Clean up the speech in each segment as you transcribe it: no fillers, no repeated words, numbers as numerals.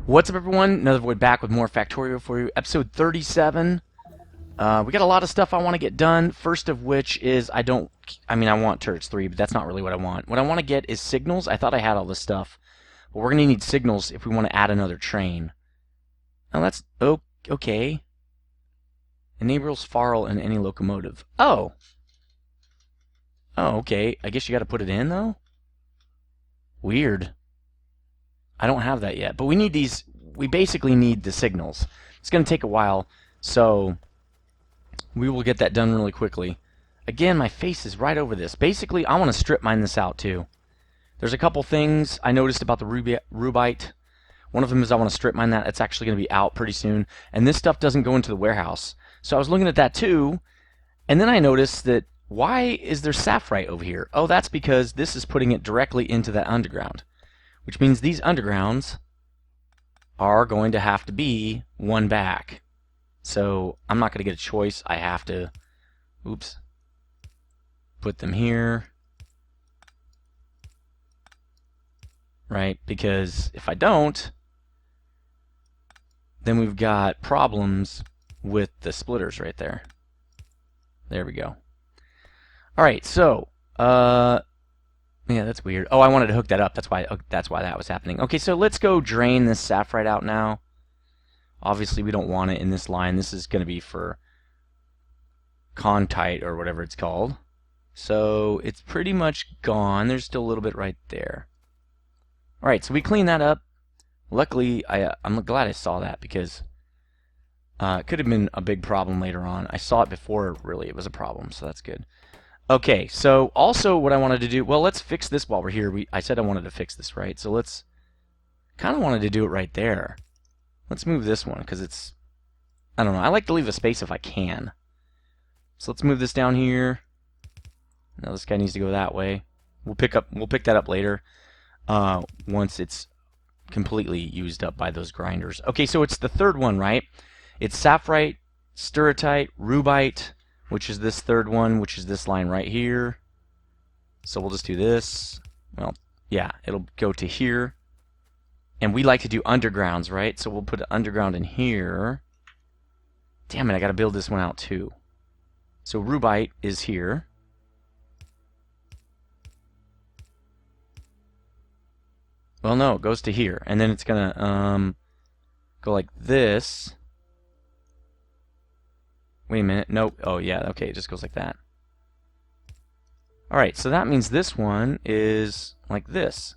What's up, everyone? Nethervvoid back with more Factorio for you. Episode 37. We got a lot of stuff I want to get done. First of which is I want turrets 3, but that's not really what I want. What I want to get is signals. I thought I had all this stuff, but we're going to need signals if we want to add another train. Now that's okay. Enables Farl in any locomotive. Oh, okay. I guess you got to put it in though. Weird. I don't have that yet, but we need these. We basically need the signals. It's going to take a while, so we will get that done really quickly. Again, my face is right over this. Basically, I want to strip mine this out too. There's a couple things I noticed about the rubite. One of them is I want to strip mine that. It's actually going to be out pretty soon. And this stuff doesn't go into the warehouse. So I was looking at that too, and then I noticed that why is there sapphire over here? Oh, that's because this is putting it directly into that underground. Which means these undergrounds are going to have to be one back. So I'm not going to get a choice. I have to, put them here. Right? Because if I don't, then we've got problems with the splitters right there. There we go. Alright, so, yeah, that's weird. Oh, I wanted to hook that up. That's why that was happening. Okay, so let's go drain this sapphire out now. Obviously, we don't want it in this line. This is going to be for Contite or whatever it's called. So it's pretty much gone. There's still a little bit right there. All right, so we clean that up. Luckily, I'm glad I saw that because it could have been a big problem later on. I saw it before really it was a problem, so that's good. Okay, so also what I wanted to do, well, let's fix this while we're here. I said I wanted to fix this, right? So let's, kind of wanted to do it right there. Let's move this one, because it's, I don't know, I like to leave a space if I can. So let's move this down here. Now this guy needs to go that way. We'll pick that up later, once it's completely used up by those grinders. Okay, so it's the third one, right? It's sapphire, sturritite, rubite, which is this third one, which is this line right here. So we'll just do this. Well, yeah, it'll go to here. And we like to do undergrounds, right? So we'll put an underground in here. Damn it, I gotta build this one out too. So rubite is here. Well, no, it goes to here. And then it's gonna go like this. Wait a minute. Nope. Oh, yeah. Okay, it just goes like that. Alright, so that means this one is like this.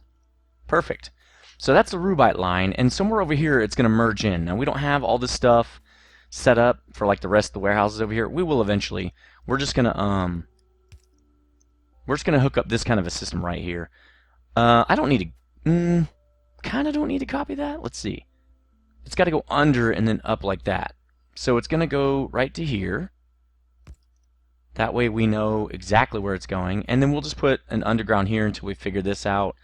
Perfect. So that's the rubite line, and somewhere over here it's going to merge in. Now, we don't have all this stuff set up for like the rest of the warehouses over here. We will eventually. We're just going to hook up this kind of a system right here. I don't need to... kind of don't need to copy that. Let's see. It's got to go under and then up like that. So it's going to go right to here. That way we know exactly where it's going. And then we'll just put an underground here until we figure this out.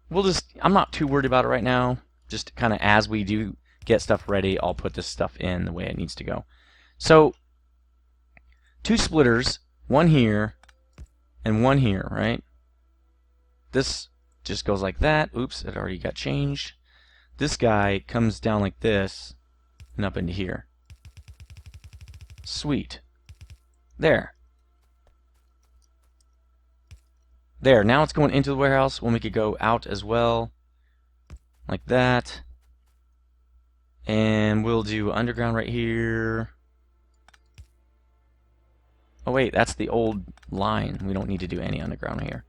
I'm not too worried about it right now. Just kind of as we do get stuff ready, I'll put this stuff in the way it needs to go. So, 2 splitters, one here and one here, right? This just goes like that. Oops, it already got changed. This guy comes down like this and up into here. Sweet. There. There, now it's going into the warehouse. We'll make it go out as well. Like that. And we'll do underground right here. Oh wait, that's the old line. We don't need to do any underground here.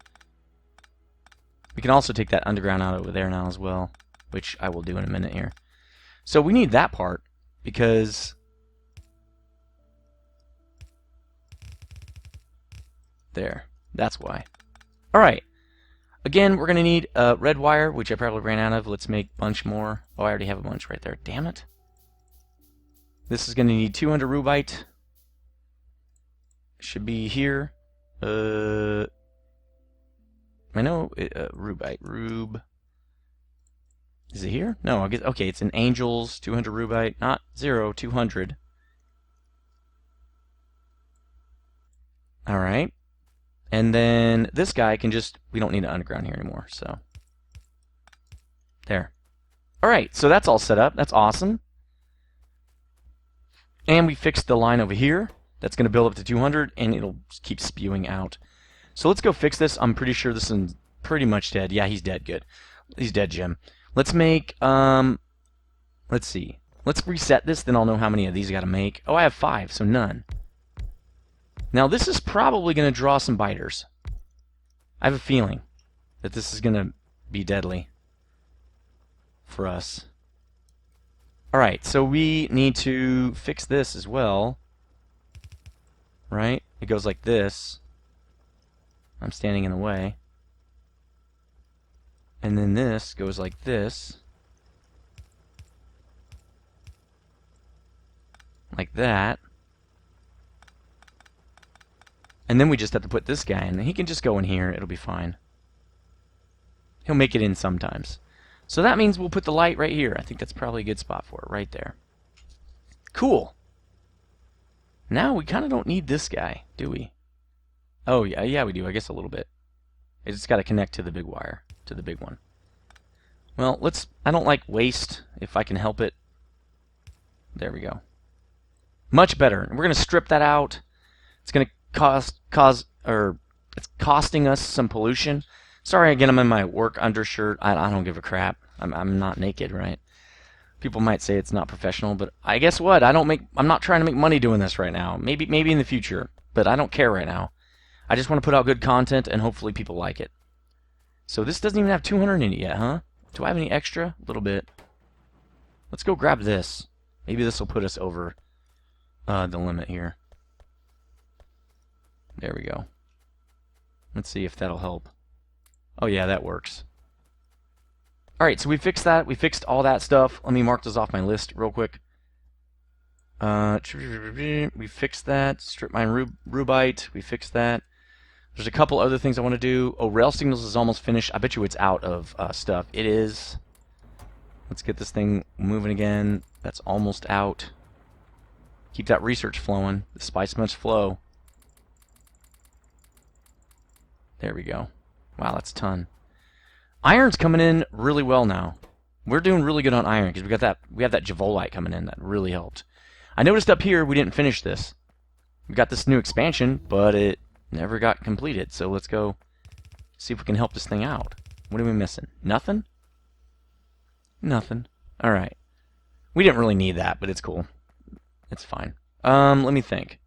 We can also take that underground out over there now as well, which I will do in a minute here. So we need that part because there. That's why. Alright. Again, we're going to need red wire, which I probably ran out of. Let's make a bunch more. Oh, I already have a bunch right there. Damn it. This is going to need 200 rubite. Should be here. I know rubite. Is it here? No, I guess. Okay, it's in angels. 200 rubite. Not 0, 200. Alright. And then this guy can just, we don't need an underground here anymore, so. There. All right, so that's all set up. That's awesome. And we fixed the line over here. That's going to build up to 200, and it'll keep spewing out. So let's go fix this. I'm pretty sure this is pretty much dead. Yeah, he's dead. Good. He's dead, Jim. Let's make, let's see. Let's reset this, then I'll know how many of these I got to make. Oh, I have 5, so none. Now, this is probably going to draw some biters. I have a feeling that this is going to be deadly for us. Alright, so we need to fix this as well. Right? It goes like this. I'm standing in the way. And then this goes like this. Like that. And then we just have to put this guy in. He can just go in here. It'll be fine. He'll make it in sometimes. So that means we'll put the light right here. I think that's probably a good spot for it, right there. Cool. Now we kind of don't need this guy, do we? Oh, yeah, we do. I guess a little bit. It's got to connect to the big wire, to the big one. Well, I don't like waste if I can help it. There we go. Much better. We're going to strip that out. It's going to it's costing us some pollution. Sorry again, I'm in my work undershirt. I don't give a crap. I'm not naked, right? People might say it's not professional, but I guess what? I'm not trying to make money doing this right now. Maybe in the future, but I don't care right now. I just want to put out good content and hopefully people like it. So this doesn't even have 200 in it yet, huh? Do I have any extra? A little bit. Let's go grab this. Maybe this will put us over the limit here. There we go. Let's see if that'll help. Oh yeah, that works. Alright, so we fixed that. We fixed all that stuff. Let me mark those off my list real quick. We fixed that. Strip mine rubite. We fixed that. There's a couple other things I want to do. Oh, rail signals is almost finished. I bet you it's out of stuff. It is. Let's get this thing moving again. That's almost out. Keep that research flowing. The spice must flow. There we go. Wow, that's a ton. Iron's coming in really well now. We're doing really good on iron because we have that Javolite coming in that really helped. I noticed up here we didn't finish this. We got this new expansion, but it never got completed. So let's go see if we can help this thing out. What are we missing? Nothing? Nothing. Alright. We didn't really need that, but it's cool. It's fine. Let me think.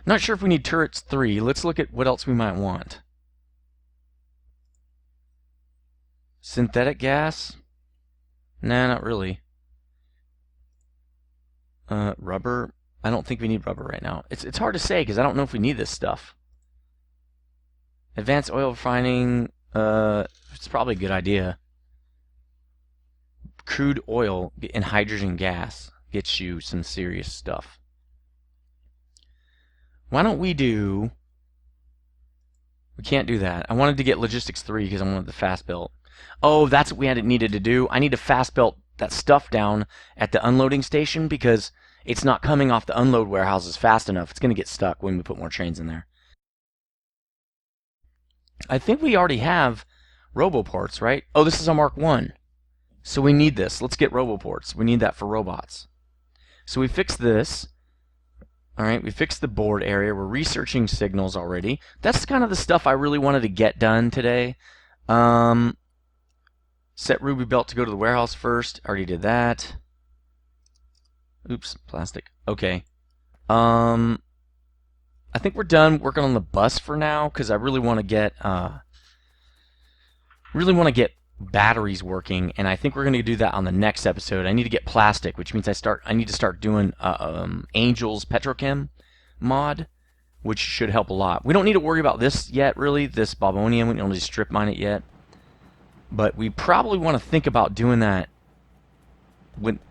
Not sure if we need turrets 3. Let's look at what else we might want. Synthetic gas? Nah, not really. Rubber? I don't think we need rubber right now. It's hard to say because I don't know if we need this stuff. Advanced oil refining, it's probably a good idea. Crude oil and hydrogen gas gets you some serious stuff. Why don't we do... We can't do that. I wanted to get logistics 3 because I wanted the fast belt. Oh, that's what we needed to do. I need to fast belt that stuff down at the unloading station because it's not coming off the unload warehouses fast enough. It's going to get stuck when we put more trains in there. I think we already have roboports, right? Oh, this is a Mark 1. So we need this. Let's get roboports. We need that for robots. So we fixed this. Alright, we fixed the board area. We're researching signals already. That's kind of the stuff I really wanted to get done today. Set Ruby Belt to go to the warehouse first. Already did that. Oops, plastic. Okay. I think we're done working on the bus for now because I really want to get batteries working, and I think we're going to do that on the next episode. I need to get plastic, which means I need to start doing Angel's Petrochem mod, which should help a lot. We don't need to worry about this yet, really, this Bobonium. We don't need to strip mine it yet. But we probably want to think about doing that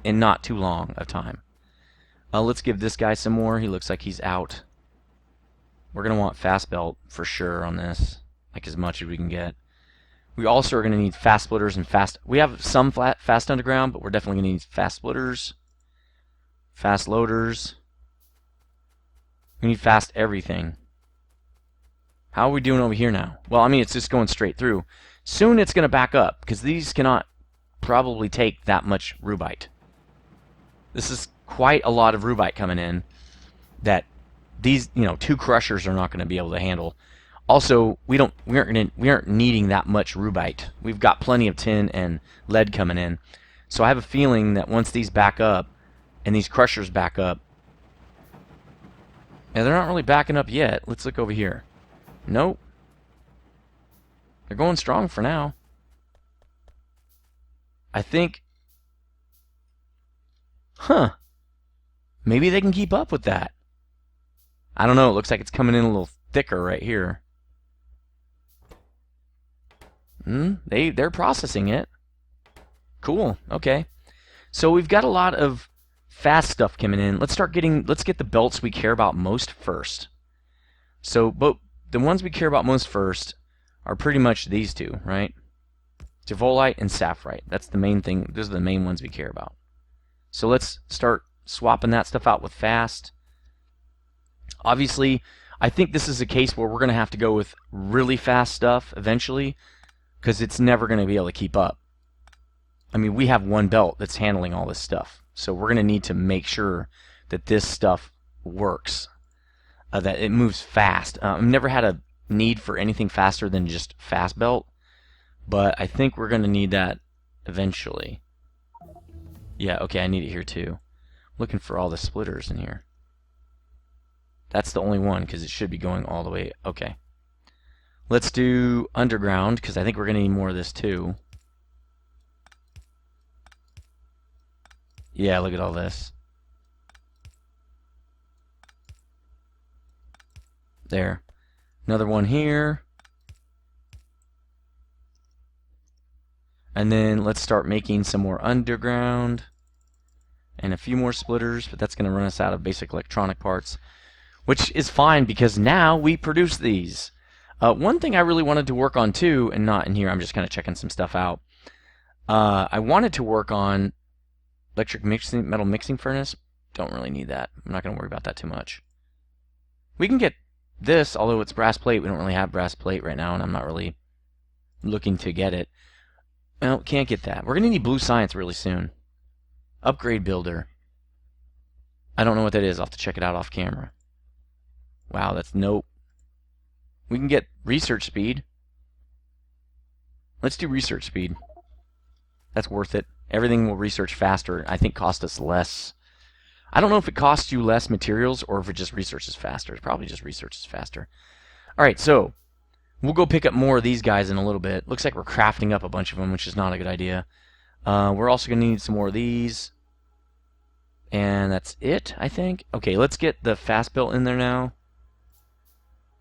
in not too long of time. Let's give this guy some more. He looks like he's out. We're going to want fast belt for sure on this, like as much as we can get. We also are going to need fast splitters and fast... We have some fast underground, but we're definitely going to need fast splitters, fast loaders. We need fast everything. How are we doing over here now? Well, I mean, it's just going straight through. Soon it's going to back up, because these cannot probably take that much rubite. This is quite a lot of rubite coming in that these, 2 crushers are not going to be able to handle. Also, we aren't needing that much rubite. We've got plenty of tin and lead coming in. So I have a feeling that once these back up and these crushers back up, and they're not really backing up yet. Let's look over here. Nope. They're going strong for now. I think, maybe they can keep up with that. I don't know. It looks like it's coming in a little thicker right here. They're processing it. Cool. Okay. So we've got a lot of fast stuff coming in. Let's get the belts we care about most first. So, but the ones we care about most first are pretty much these two, right? Divolite and Sapphirite. That's the main thing. Those are the main ones we care about. So let's start swapping that stuff out with fast. Obviously, I think this is a case where we're going to have to go with really fast stuff eventually, because it's never going to be able to keep up. I mean, we have one belt that's handling all this stuff, so we're going to need to make sure that this stuff works, that it moves fast. I've never had a need for anything faster than just fast belt, but I think we're going to need that eventually. Yeah, okay, I need it here too. Looking for all the splitters in here. That's the only one, because it should be going all the way. Okay. Let's do underground, because I think we're going to need more of this too. Yeah, look at all this. There. Another one here. And then let's start making some more underground. And a few more splitters, but that's going to run us out of basic electronic parts. Which is fine, because now we produce these. One thing I really wanted to work on too, and not in here, I'm just kind of checking some stuff out. I wanted to work on electric metal mixing furnace. Don't really need that. I'm not going to worry about that too much. We can get this, although it's brass plate. We don't really have brass plate right now, and I'm not really looking to get it. Well, can't get that. We're going to need blue science really soon. Upgrade builder. I don't know what that is. I'll have to check it out off camera. Wow, that's nope. We can get research speed. Let's do research speed. That's worth it. Everything will research faster. I think cost us less. I don't know if it costs you less materials or if it just researches faster. It probably just researches faster. Alright, so we'll go pick up more of these guys in a little bit. Looks like we're crafting up a bunch of them, which is not a good idea. We're also going to need some more of these. And that's it, I think. Okay, let's get the fast built in there now.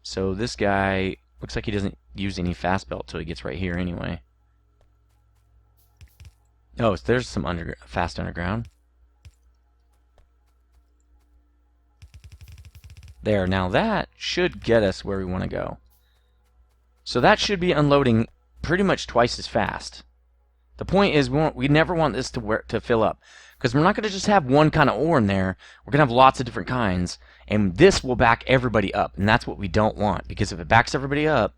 So this guy looks like he doesn't use any fast belt till he gets right here anyway. Oh, so there's some fast underground. There, now that should get us where we want to go. So that should be unloading pretty much twice as fast. The point is, we never want this to fill up, because we're not going to just have one kind of ore in there. We're going to have lots of different kinds, and this will back everybody up, and that's what we don't want, because if it backs everybody up,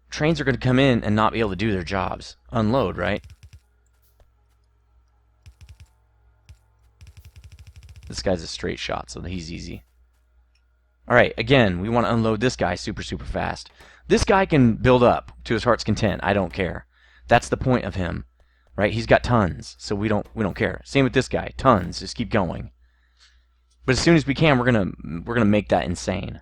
trains are going to come in and not be able to do their jobs. Unload, right? This guy's a straight shot, so he's easy. Alright, again, we want to unload this guy super, super fast. This guy can build up to his heart's content. I don't care. That's the point of him, right? He's got tons, so we don't care. Same with this guy, tons. Just keep going. But as soon as we can, we're gonna make that insane.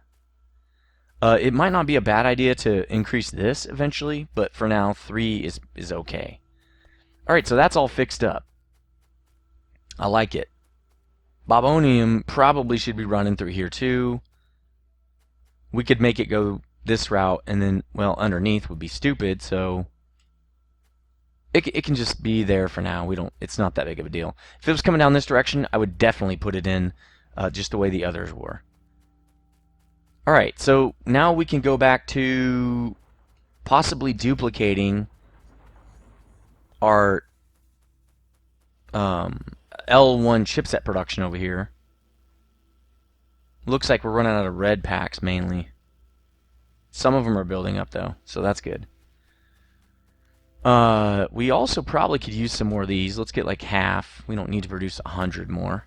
It might not be a bad idea to increase this eventually, but for now, 3 is okay. All right, so that's all fixed up. I like it. Bobonium probably should be running through here too. We could make it go this route, and then, well, underneath would be stupid, so it can just be there for now. It's not that big of a deal. If it was coming down this direction, I would definitely put it in just the way the others were. Alright, so now we can go back to possibly duplicating our L1 chipset production over here. Looks like we're running out of red packs mainly. Some of them are building up though, so that's good. We also probably could use some more of these. Let's get like half. We don't need to produce 100 more.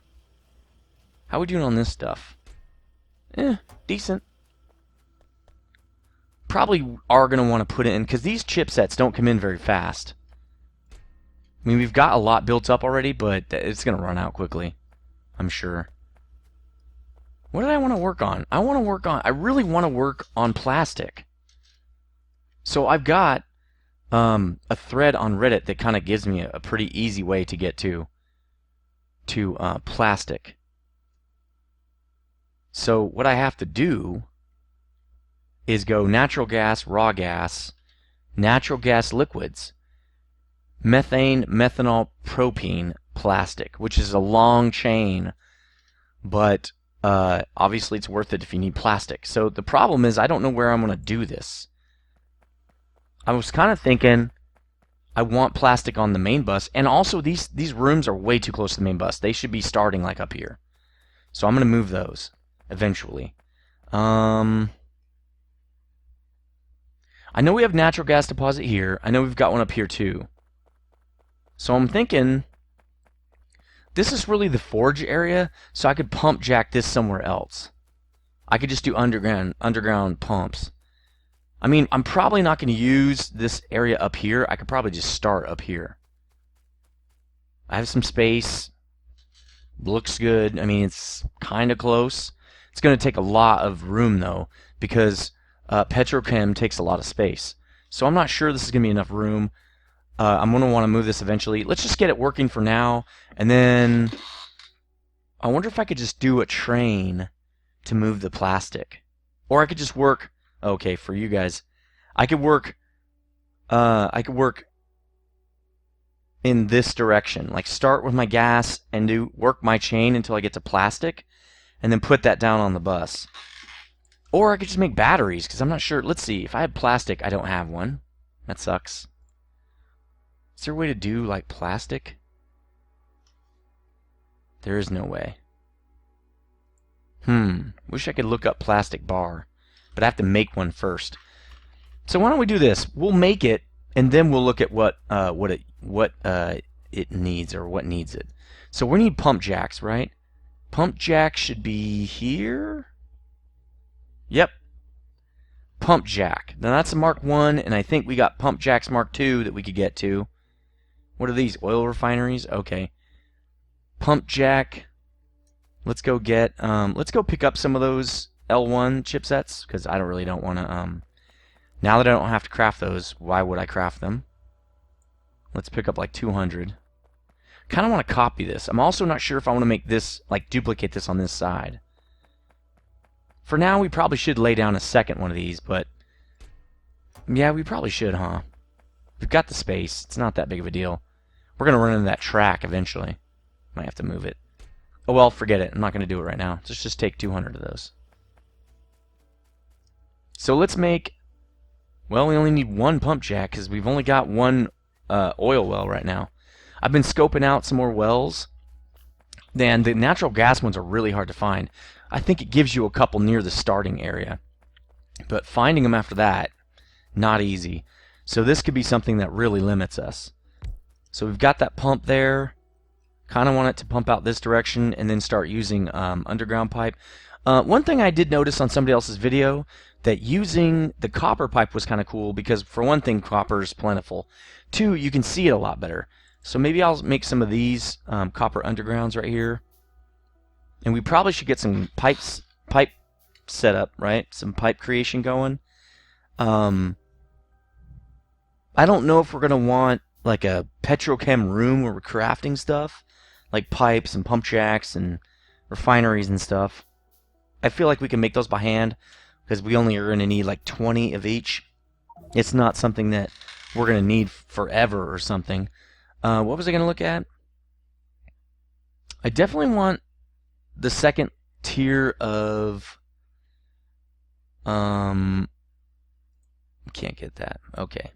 How are we doing on this stuff? Decent. Probably are going to want to put it in, because these chipsets don't come in very fast. I mean, we've got a lot built up already, but it's going to run out quickly, I'm sure. What did I want to work on? I really want to work on plastic. So I've got a thread on Reddit that kind of gives me a pretty easy way to get to plastic. So what I have to do is go natural gas, raw gas, natural gas liquids, methane, methanol, propene, plastic, which is a long chain, but obviously it's worth it if you need plastic. So the problem is I don't know where I'm going to do this. I was kind of thinking I want plastic on the main bus, and also these rooms are way too close to the main bus. They should be starting like up here. So I'm going to move those eventually. I know we have natural gas deposit here. I know we've got one up here too. So I'm thinking this is really the forge area, so I could pump jack this somewhere else. I could just do underground pumps. I mean, I'm probably not going to use this area up here. I could probably just start up here. I have some space. Looks good. I mean, it's kind of close. It's going to take a lot of room, though, because petrochem takes a lot of space. So I'm not sure this is going to be enough room. I'm going to want to move this eventually. Let's just get it working for now. And then I wonder if I could just do a train to move the plastic. Or I could just work... Okay, for you guys. I could work in this direction. Like start with my gas and work my chain until I get to plastic. And then put that down on the bus. Or I could just make batteries, because I'm not sure. Let's see. If I had plastic, I don't have one. That sucks. Is there a way to do, like, plastic? There is no way. Wish I could look up plastic bar. But I have to make one first. So why don't we do this? We'll make it, and then we'll look at what it needs, or what needs it. So we need pump jacks, right? Pump jack should be here. Yep. Pump jack. Now that's a Mark 1, and I think we got pump jacks Mark 2 that we could get to. What are these? Oil refineries? Okay. Pump jack. Let's go pick up some of those L1 chipsets, because I really don't want to, now that I don't have to craft those, why would I craft them? Let's pick up like 200. Kind of want to copy this. I'm also not sure if I want to make this, like, duplicate this on this side. For now, we probably should lay down a second one of these, but yeah, we probably should, huh? We've got the space. It's not that big of a deal. We're going to run into that track eventually. Might have to move it. Oh, well, forget it. I'm not going to do it right now. Let's just take 200 of those. So let's make... Well, we only need one pump jack, because we've only got one oil well right now. I've been scoping out some more wells. And the natural gas ones are really hard to find. I think it gives you a couple near the starting area. But finding them after that, not easy. So this could be something that really limits us. So we've got that pump there. Kind of want it to pump out this direction and then start using underground pipe. One thing I did notice on somebody else's video, that using the copper pipe was kind of cool, because for one thing, copper is plentiful. Two, you can see it a lot better. So maybe I'll make some of these copper undergrounds right here. And we probably should get some pipe set up, right? Some pipe creation going. I don't know if we're going to want like a petrochem room where we're crafting stuff, like pipes and pump jacks and refineries and stuff. I feel like we can make those by hand, because we only are going to need like 20 of each. It's not something that we're going to need forever or something. What was I going to look at? I definitely want the second tier of... can't get that. Okay.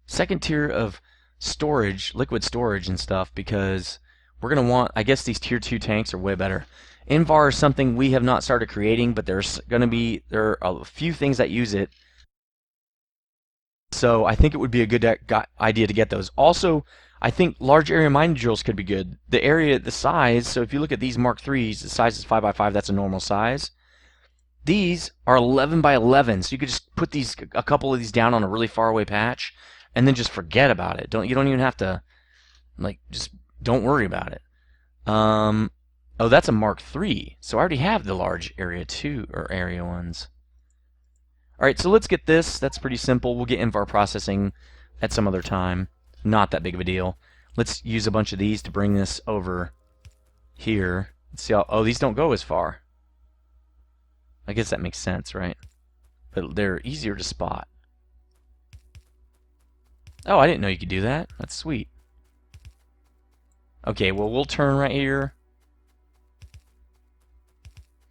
Second tier of storage, liquid storage and stuff, because we're going to want... I guess these tier 2 tanks are way better. Invar is something we have not started creating, but there are a few things that use it. So I think it would be a good idea to get those. Also, I think large area mining drills could be good. The size, so if you look at these Mark IIIs, the size is 5x5, that's a normal size. These are 11 by 11, so you could just put a couple of these down on a really far away patch, and then just forget about it. You don't even have to, just don't worry about it. Oh, that's a Mark III, so I already have the large area 2 or area ones. All right, so let's get this. That's pretty simple. We'll get invar processing at some other time. Not that big of a deal. Let's use a bunch of these to bring this over here. Let's see how. Oh, these don't go as far. I guess that makes sense, right? But they're easier to spot. Oh, I didn't know you could do that. That's sweet. Okay, well, we'll turn right here.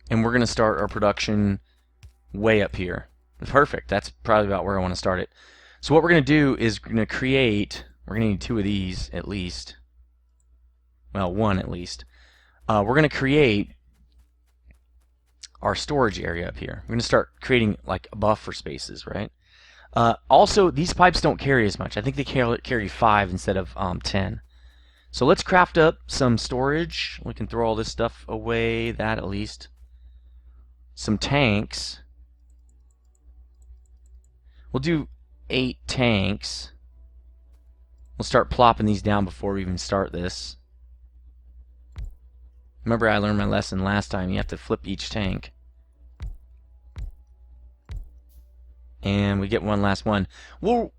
And we're going to start our production way up here. Perfect. That's probably about where I want to start it. So what we're going to do is we're going to create, we're going to need 2 of these at least. Well, 1 at least. We're going to create our storage area up here. We're going to start creating like buffer spaces, right? Also, these pipes don't carry as much. I think they carry 5 instead of 10. So let's craft up some storage. We can throw all this stuff away, that at least. Some tanks. We'll do 8 tanks. We'll start plopping these down before we even start this. Remember, I learned my lesson last time. You have to flip each tank. And we get one last one. Well,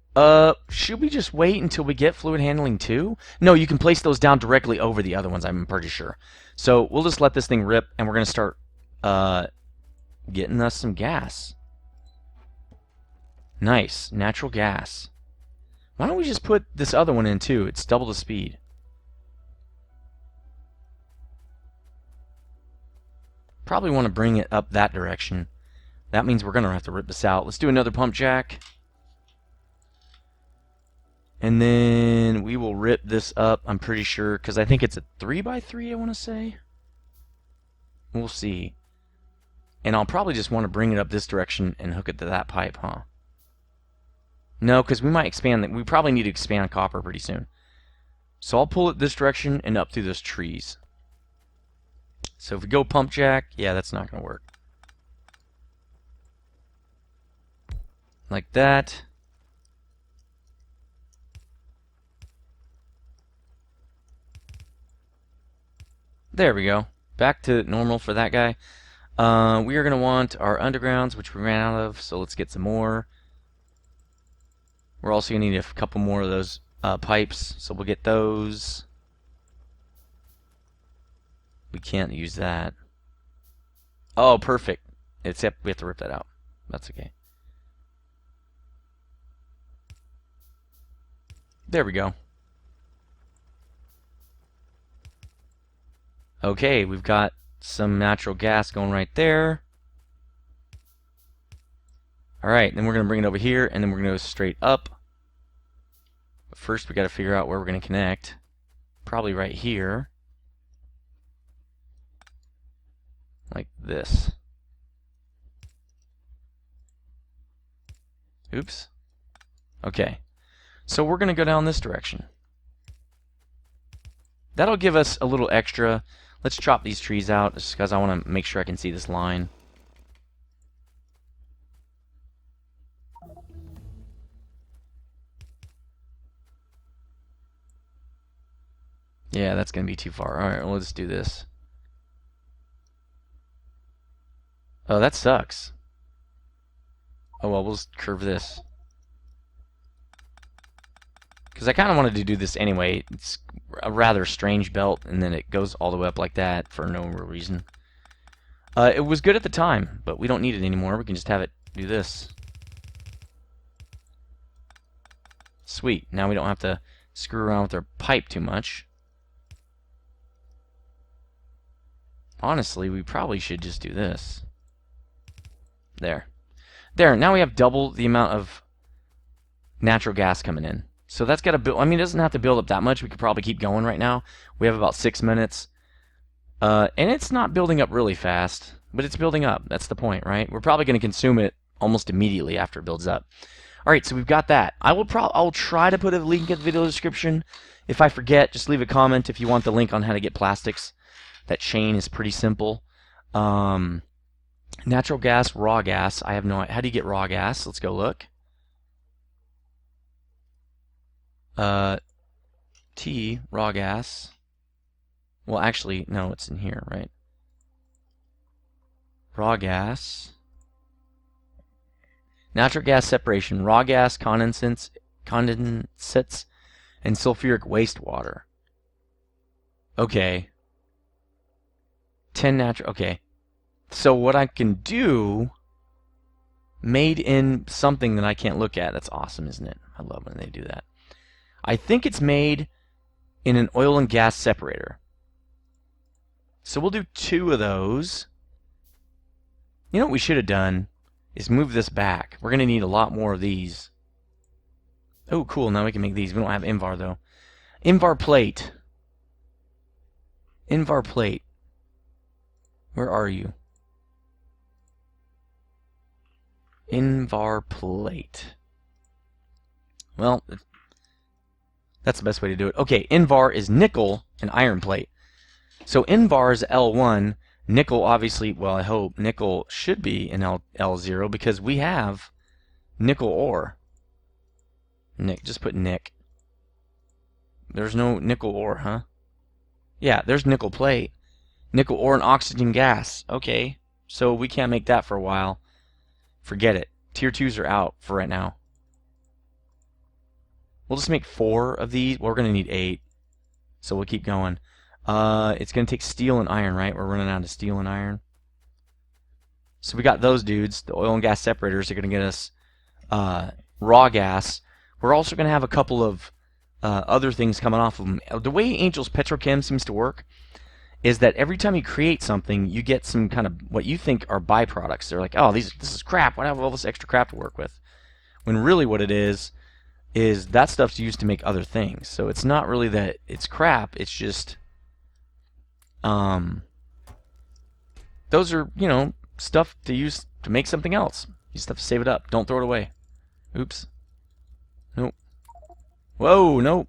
should we just wait until we get fluid handling 2? No, you can place those down directly over the other ones, I'm pretty sure. So we'll just let this thing rip, and we're going to start getting us some gas. Nice. Natural gas. Why don't we just put this other one in too? It's double the speed. Probably want to bring it up that direction. That means we're going to have to rip this out. Let's do another pump jack. And then we will rip this up, I'm pretty sure, because I think it's a 3x3, I want to say. We'll see. And I'll probably just want to bring it up this direction and hook it to that pipe, huh? No, because we might expand. We probably need to expand copper pretty soon. So I'll pull it this direction and up through those trees. So if we go pump jack, yeah, that's not going to work. Like that. There we go. Back to normal for that guy. We are going to want our undergrounds, which we ran out of, so let's get some more. We're also going to need a couple more of those pipes, so we'll get those. We can't use that. Oh, perfect. Except we have to rip that out. That's okay. There we go. Okay, we've got some natural gas going right there. Alright, then we're going to bring it over here, and then we're going to go straight up. But first we got to figure out where we're going to connect. Probably right here. Like this. Oops. Okay. So we're going to go down this direction. That'll give us a little extra. Let's chop these trees out just because I want to make sure I can see this line. Yeah, that's going to be too far. Alright, well, let's do this. Oh, that sucks. Oh, well, we'll just curve this. Because I kind of wanted to do this anyway. It's a rather strange belt, and then it goes all the way up like that for no real reason. It was good at the time, but we don't need it anymore. We can just have it do this. Sweet. Now we don't have to screw around with our pipe too much. Honestly, we probably should just do this. There. There, now we have double the amount of natural gas coming in. So that's got to build. I mean, it doesn't have to build up that much. We could probably keep going right now. We have about 6 minutes. And it's not building up really fast, but it's building up. That's the point, right? We're probably going to consume it almost immediately after it builds up. All right, so we've got that. I'll try to put a link in the video description. If I forget, just leave a comment if you want the link on how to get plastics. That chain is pretty simple. Natural gas, raw gas. I have no idea. How do you get raw gas? Let's go look. T, raw gas. Well, actually, no, it's in here, right? Raw gas. Natural gas separation. Raw gas, condensates, and sulfuric wastewater. Okay. 10 natural. Okay. So what I can do, made in something that I can't look at. That's awesome, isn't it? I love when they do that. I think it's made in an oil and gas separator. So we'll do 2 of those. You know what we should have done is move this back. We're going to need a lot more of these. Oh, cool. Now we can make these. We don't have Invar, though. Invar plate. Invar plate. Where are you? Invar plate. Well, that's the best way to do it. Okay, Invar is nickel and iron plate. So Invar is L1. Nickel, obviously, well, I hope nickel should be in L0 because we have nickel ore. Nick, just put Nick. There's no nickel ore, huh? Yeah, there's nickel plate. Nickel ore and oxygen gas. Okay, so we can't make that for a while. Forget it. Tier 2s are out for right now. We'll just make 4 of these. We're going to need 8. So we'll keep going. It's going to take steel and iron, right? We're running out of steel and iron. So we got those dudes. The oil and gas separators are going to get us raw gas. We're also going to have a couple of other things coming off of them. The way Angel's Petrochem seems to work is that every time you create something, you get some kind of what you think are byproducts. They're like, oh, this is crap. Why do I have all this extra crap to work with? When really what it is that stuff's used to make other things. So it's not really that it's crap. It's just those are, you know, stuff to use to make something else. You just have to save it up. Don't throw it away. Oops. Nope. Whoa, nope.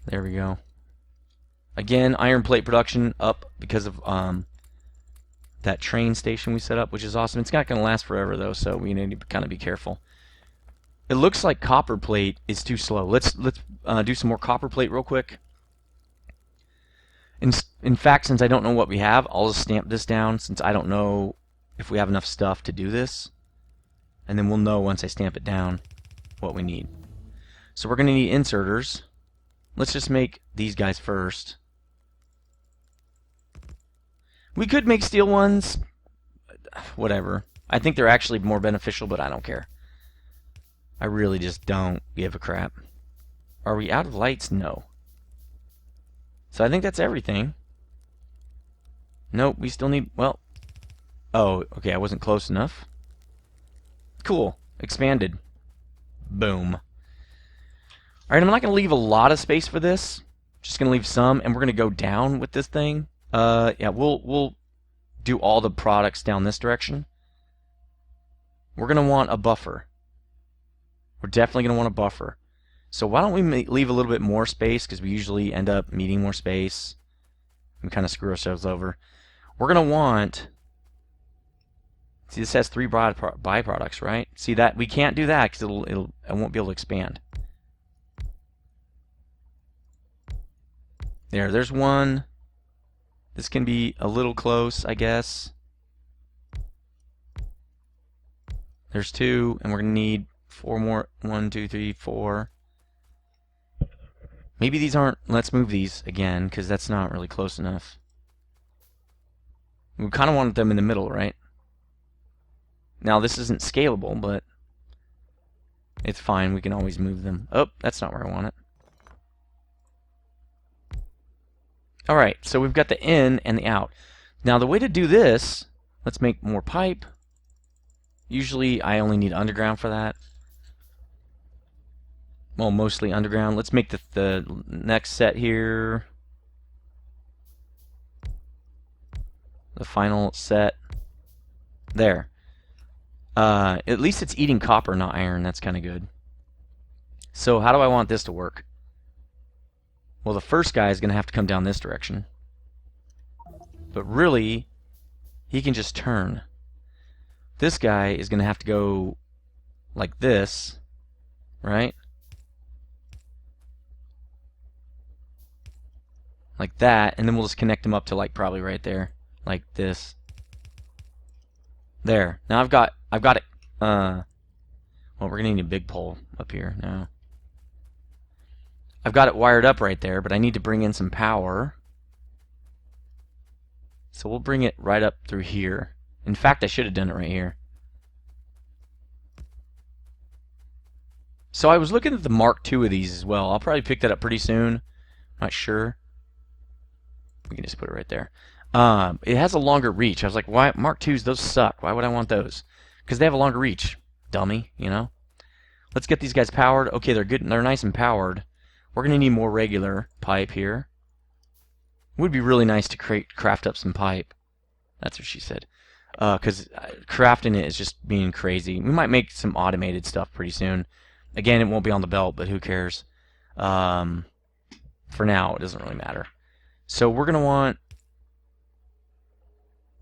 There we go. Again, iron plate production up because of that train station we set up, which is awesome. It's not going to last forever, though, so we need to kind of be careful. It looks like copper plate is too slow. Let's do some more copper plate real quick. In fact, since I don't know what we have, I'll just stamp this down since I don't know if we have enough stuff to do this. And then we'll know once I stamp it down what we need. So we're going to need inserters. Let's just make these guys first. We could make steel ones. Whatever. I think they're actually more beneficial, but I don't care. I really just don't give a crap. Are we out of lights? No. So I think that's everything. Nope, we still need, well, oh, okay, I wasn't close enough. Cool. Expanded. Boom. Alright, I'm not going to leave a lot of space for this. Just going to leave some, and we're going to go down with this thing. Yeah, we'll do all the products down this direction. We're going to want a buffer. We're definitely going to want a buffer. So why don't we leave a little bit more space, because we usually end up needing more space. We kind of screw ourselves over. We're going to want... See, this has 3 byproducts, right? See that we can't do that because it won't be able to expand. There's 1. This can be a little close, I guess. There's 2, and we're gonna need 4 more. 1, 2, 3, 4. Maybe these aren't. Let's move these again because that's not really close enough. We kind of want them in the middle, right? Now this isn't scalable, but it's fine. We can always move them. Oh, that's not where I want it. Alright, so we've got the in and the out. Now the way to do this, let's make more pipe. Usually I only need underground for that. Well, mostly underground. Let's make the next set here. the final set. There. At least it's eating copper, not iron. That's kind of good. So how do I want this to work? Well, the first guy is going to have to come down this direction. But really, he can just turn. This guy is going to have to go like this, right? Like that, and then we'll just connect him up to like probably right there, like this. There. Now I've got it. Well, we're gonna need a big pole up here now. I've got it wired up right there, but I need to bring in some power. So we'll bring it right up through here. In fact, I should have done it right here. So I was looking at the Mark II of these as well. I'll probably pick that up pretty soon. Not sure. We can just put it right there. It has a longer reach. I was like, why Mark IIs? Those suck. Why would I want those? Because they have a longer reach. Dummy, you know. Let's get these guys powered. Okay, they're good. They're nice and powered. We're gonna need more regular pipe here. It would be really nice to craft up some pipe. That's what she said. Because crafting it is just being crazy. We might make some automated stuff pretty soon. Again, it won't be on the belt, but who cares? For now, it doesn't really matter. So we're gonna want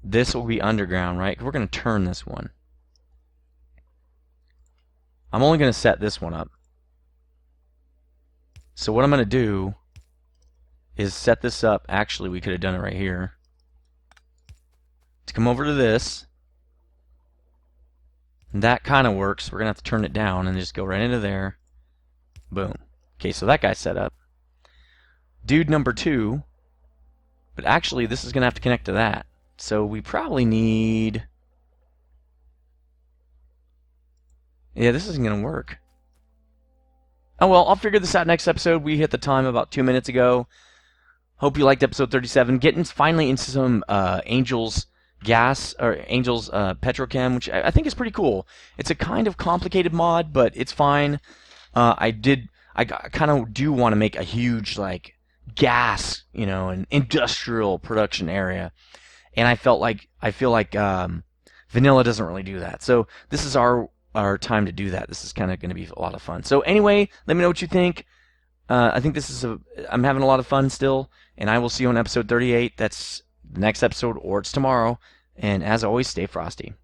this will be underground, right? We're gonna turn this one. I'm only gonna set this one up. So what I'm gonna do is set this up. Actually, we could have done it right here. To come over to this. And that kind of works. We're gonna have to turn it down and just go right into there. Boom. Okay, so that guy's set up. Dude number 2. But actually, this is gonna have to connect to that. So we probably need... Yeah, this isn't going to work. Oh well, I'll figure this out next episode. We hit the time about 2 minutes ago. Hope you liked episode 37. Getting finally into some Angel's gas, or Angel's petrochem, which I think is pretty cool. It's a kind of complicated mod, but it's fine. I kind of do want to make a huge, like, gas, you know, an industrial production area. And I feel like vanilla doesn't really do that. So this is our time to do that. This is kind of going to be a lot of fun. So anyway, let me know what you think. I think I'm having a lot of fun still, and I will see you on episode 38. That's the next episode, or it's tomorrow. And as always, stay frosty.